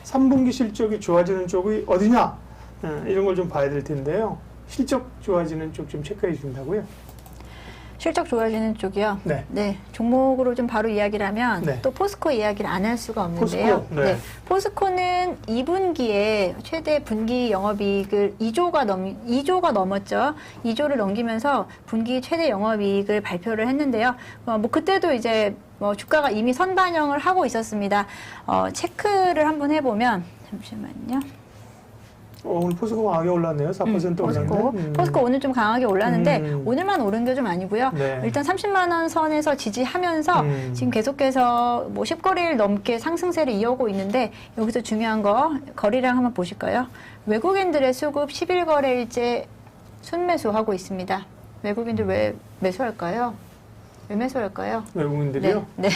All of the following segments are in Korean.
3분기 실적이 좋아지는 쪽이 어디냐? 이런 걸 좀 봐야 될 텐데요. 실적 좋아지는 쪽 좀 체크해 주신다고요? 실적 좋아지는 쪽이요. 네. 네. 종목으로 좀 바로 이야기를 하면 네. 또 포스코 이야기를 안 할 수가 없는데요. 포스코? 네. 포스코는 2분기에 최대 분기 영업이익을 2조가 넘었죠. 2조를 넘기면서 분기 최대 영업이익을 발표를 했는데요. 뭐 그때도 이제 주가가 이미 선반영을 하고 있었습니다. 체크를 한번 해보면 잠시만요. 오늘 포스코 강하게 올랐네요. 4% 올랐네. 포스코 오늘 좀 강하게 올랐는데 오늘만 오른 게 좀 아니고요. 네. 일단 30만 원 선에서 지지하면서 지금 계속해서 뭐 10거래일 넘게 상승세를 이어오고 있는데 여기서 중요한 거 거래량 한번 보실까요? 외국인들의 수급 11거래일째 순매수하고 있습니다. 외국인들 왜 매수할까요? 왜 매수할까요? 외국인들이요? 네.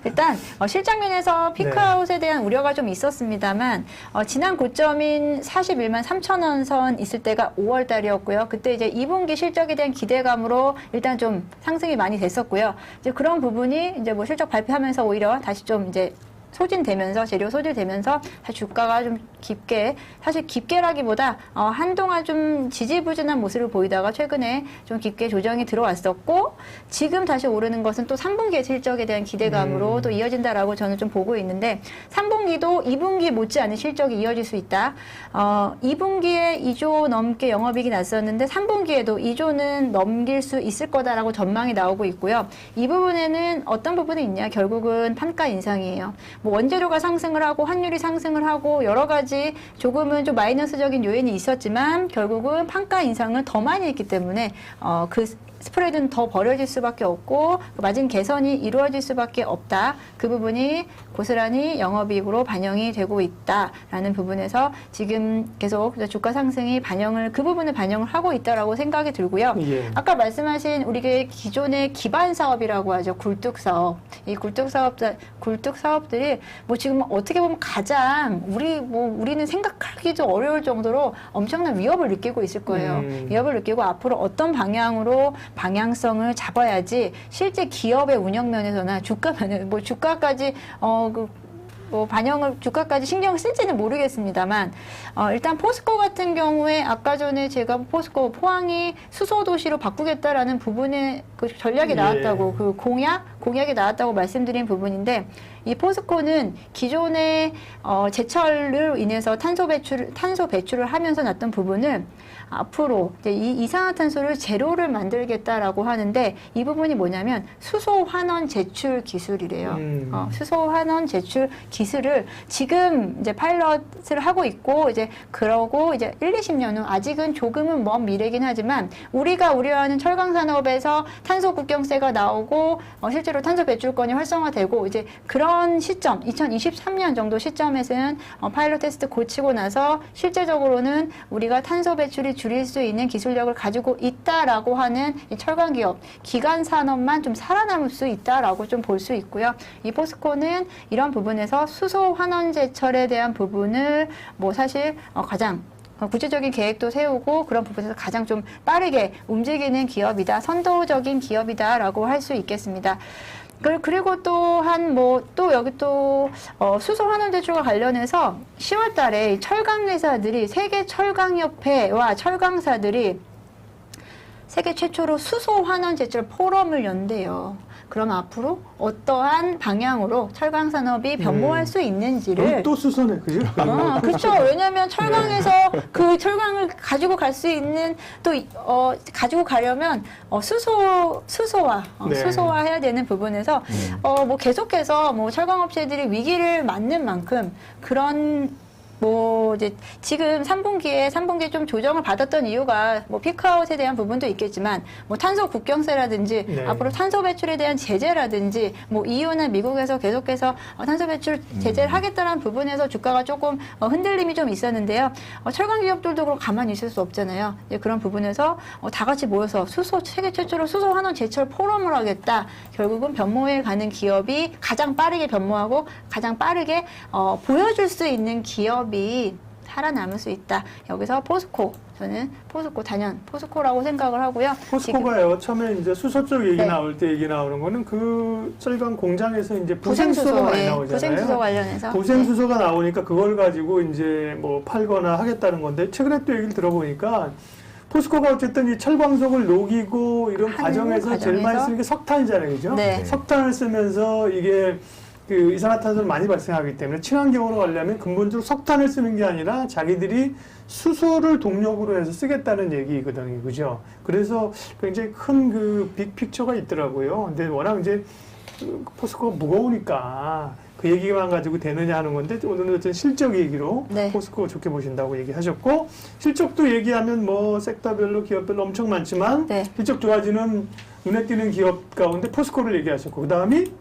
일단 실적 면에서 피크아웃에 대한 우려가 좀 있었습니다만 지난 고점인 41만 3천 원 선 있을 때가 5월 달이었고요. 그때 이제 2분기 실적에 대한 기대감으로 일단 좀 상승이 많이 됐었고요. 이제 그런 부분이 이제 뭐 실적 발표하면서 오히려 다시 좀 이제 소진되면서 재료 소진되면서 사실 주가가 좀 깊게 사실 깊게라기보다 한동안 좀 지지부진한 모습을 보이다가 최근에 좀 깊게 조정이 들어왔었고 지금 다시 오르는 것은 또 3분기의 실적에 대한 기대감으로 또 이어진다라고 저는 좀 보고 있는데 3분기도 2분기 못지않은 실적이 이어질 수 있다. 2분기에 2조 넘게 영업이익이 났었는데 3분기에도 2조는 넘길 수 있을 거다라고 전망이 나오고 있고요. 이 부분에는 어떤 부분이 있냐? 결국은 판가 인상이에요. 뭐 원재료가 상승을 하고 환율이 상승을 하고 여러 가지 조금은 좀 마이너스적인 요인이 있었지만 결국은 판가 인상을 더 많이 했기 때문에 그 스프레드는 더 벌어질 수밖에 없고 마진 개선이 이루어질 수밖에 없다. 그 부분이 고스란히 영업이익으로 반영이 되고 있다라는 부분에서 지금 계속 주가 상승이 그 부분을 반영을 하고 있다라고 생각이 들고요. 예. 아까 말씀하신 우리의 기존의 기반 사업이라고 하죠. 굴뚝 사업. 이 굴뚝 사업들이 뭐 지금 어떻게 보면 가장 우리는 생각하기도 어려울 정도로 엄청난 위협을 느끼고 있을 거예요. 위협을 느끼고 앞으로 어떤 방향성을 잡아야지 실제 기업의 운영 면에서나 주가 면에 주가까지 주가까지 신경을 쓸지는 모르겠습니다만, 일단 포스코 같은 경우에 아까 전에 제가 포스코 포항이 수소도시로 바꾸겠다라는 부분에 그 전략이 나왔다고, 그 공약이 나왔다고 말씀드린 부분인데, 이 포스코는 기존의 제철로 인해서 탄소 배출을 하면서 났던 부분을 앞으로 이제 이 이산화탄소를 제로를 만들겠다라고 하는데 이 부분이 뭐냐면 수소 환원 제출 기술이래요. 수소 환원 제출 기술을 지금 이제 파일럿을 하고 있고 이제 그러고 이제 20년 후 아직은 조금은 먼 미래긴 하지만 우리가 우려하는 철강 산업에서 탄소 국경세가 나오고 실제로 탄소 배출권이 활성화되고 이제 그런 시점 2023년 정도 시점에서는 파일럿 테스트 고치고 나서 실제적으로는 우리가 탄소 배출이 줄일 수 있는 기술력을 가지고 있다라고 하는 이 철강 기업, 기간 산업만 좀 살아남을 수 있다라고 좀 볼 수 있고요. 이 포스코는 이런 부분에서 수소 환원 제철에 대한 부분을 뭐 사실 가장 구체적인 계획도 세우고 그런 부분에서 가장 좀 빠르게 움직이는 기업이다, 선도적인 기업이다라고 할 수 있겠습니다. 그리고 또한 또 여기 또 수소 환원 제출과 관련해서 10월 달에 철강 회사들이 세계 철강협회와 철강사들이 세계 최초로 수소 환원 제출 포럼을 연대요. 그럼 앞으로 어떠한 방향으로 철강 산업이 변모할 수 있는지를 또 수소네, 그죠? 그렇죠. 왜냐하면 철강에서 그 철강을 가지고 갈 수 있는 또 가지고 가려면 수소화해야 되는 부분에서 뭐 계속해서 뭐 철강 업체들이 위기를 맞는 만큼 그런 이제 지금 3분기에 좀 조정을 받았던 이유가 피크아웃에 대한 부분도 있겠지만 탄소 국경세라든지 앞으로 탄소 배출에 대한 제재라든지 EU나 미국에서 계속해서 탄소 배출 제재를 하겠다는 부분에서 주가가 조금 흔들림이 좀 있었는데요. 철강 기업들도 그렇고 가만히 있을 수 없잖아요. 그런 부분에서 다 같이 모여서 세계 최초로 수소 환원 제철 포럼을 하겠다. 결국은 변모해 가는 기업이 가장 빠르게 변모하고 가장 빠르게 보여줄 수 있는 기업이 살아남을 수 있다. 여기서 포스코, 저는 포스코 단연 포스코라고 생각을 하고요. 포스코가요. 처음에 이제 수소 쪽 얘기 네. 나올 때 얘기 나오는 거는 그 철강 공장에서 이제 부생수소가 많이 나오잖아요. 부생수소 관련해서 부생수소가 나오니까 그걸 가지고 이제 뭐 팔거나 하겠다는 건데 최근에 또 얘기를 들어보니까 포스코가 어쨌든 이 철광석을 녹이고 이런 과정에서 제일 많이 쓰는 게 석탄이잖아요, 그죠? 네. 석탄을 쓰면서 이게 그 이산화탄소를 많이 발생하기 때문에 친환경으로 가려면 근본적으로 석탄을 쓰는 게 아니라 자기들이 수소를 동력으로 해서 쓰겠다는 얘기거든요, 그죠? 그래서 굉장히 큰 그 빅픽처가 있더라고요. 근데 워낙 이제 그 포스코가 무거우니까 그 얘기만 가지고 되느냐 하는 건데 오늘은 어떤 실적 얘기로 네. 포스코 좋게 보신다고 얘기하셨고 실적도 얘기하면 뭐 섹터별로 기업별로 엄청 많지만 네. 실적 좋아지는 눈에 띄는 기업 가운데 포스코를 얘기하셨고 그다음이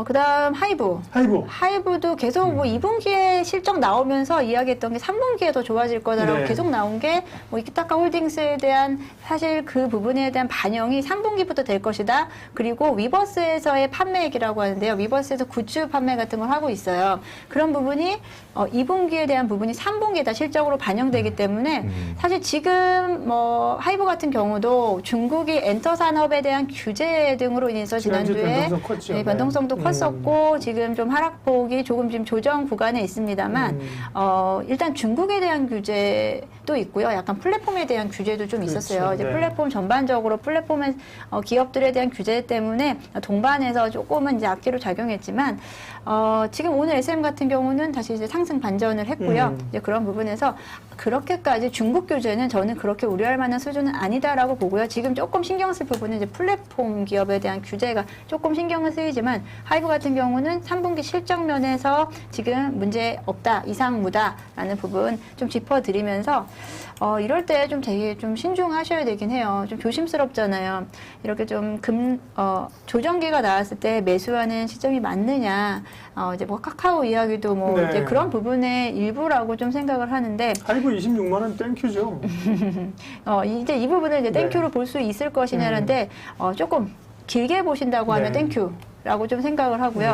그다음 하이브. 하이브도 계속 뭐 2분기에 실적 나오면서 이야기했던 게 3분기에 더 좋아질 거다라고 네. 계속 나온 게 뭐 이키타카 홀딩스에 대한 사실 그 부분에 대한 반영이 3분기부터 될 것이다. 그리고 위버스에서의 판매액이라고 하는데요. 위버스에서 굿즈 판매 같은 걸 하고 있어요. 그런 부분이 2분기에 대한 부분이 3분기에 다 실적으로 반영되기 때문에 사실 지금 뭐 하이브 같은 경우도 중국이 엔터 산업에 대한 규제 등으로 인해서 지난주에 변동성 컸죠. 네, 변동성도 컸었고 지금 좀 하락폭이 조금 지금 조정 구간에 있습니다만 일단 중국에 대한 규제도 있고요. 약간 플랫폼에 대한 규제도 좀 있었어요. 그렇죠. 이제 네. 플랫폼 전반적으로 플랫폼의 기업들에 대한 규제 때문에 동반해서 조금은 이제 악재로 작용했지만 지금 오늘 SM 같은 경우는 다시 이제 상승 반전을 했고요. 이제 그런 부분에서 그렇게까지 중국 규제는 저는 그렇게 우려할 만한 수준은 아니다라고 보고요. 지금 조금 신경 쓸 부분은 이제 플랫폼 기업에 대한 규제가 조금 신경을 쓰이지만 하이브 같은 경우는 3분기 실적 면에서 지금 문제 없다, 이상무다라는 부분 좀 짚어드리면서 이럴 때 좀 되게 좀 신중하셔야 되긴 해요. 좀 조심스럽잖아요. 이렇게 좀 조정기가 나왔을 때 매수하는 시점이 맞느냐. 이제 뭐 카카오 이야기도 뭐 네. 이제 그런 부분의 일부라고 좀 생각을 하는데 하이브 26만 원 땡큐죠. 이제 이 부분을 이제 네. 땡큐로 볼 수 있을 것이냐는데 조금 길게 보신다고 하면 네. 땡큐라고 좀 생각을 하고요.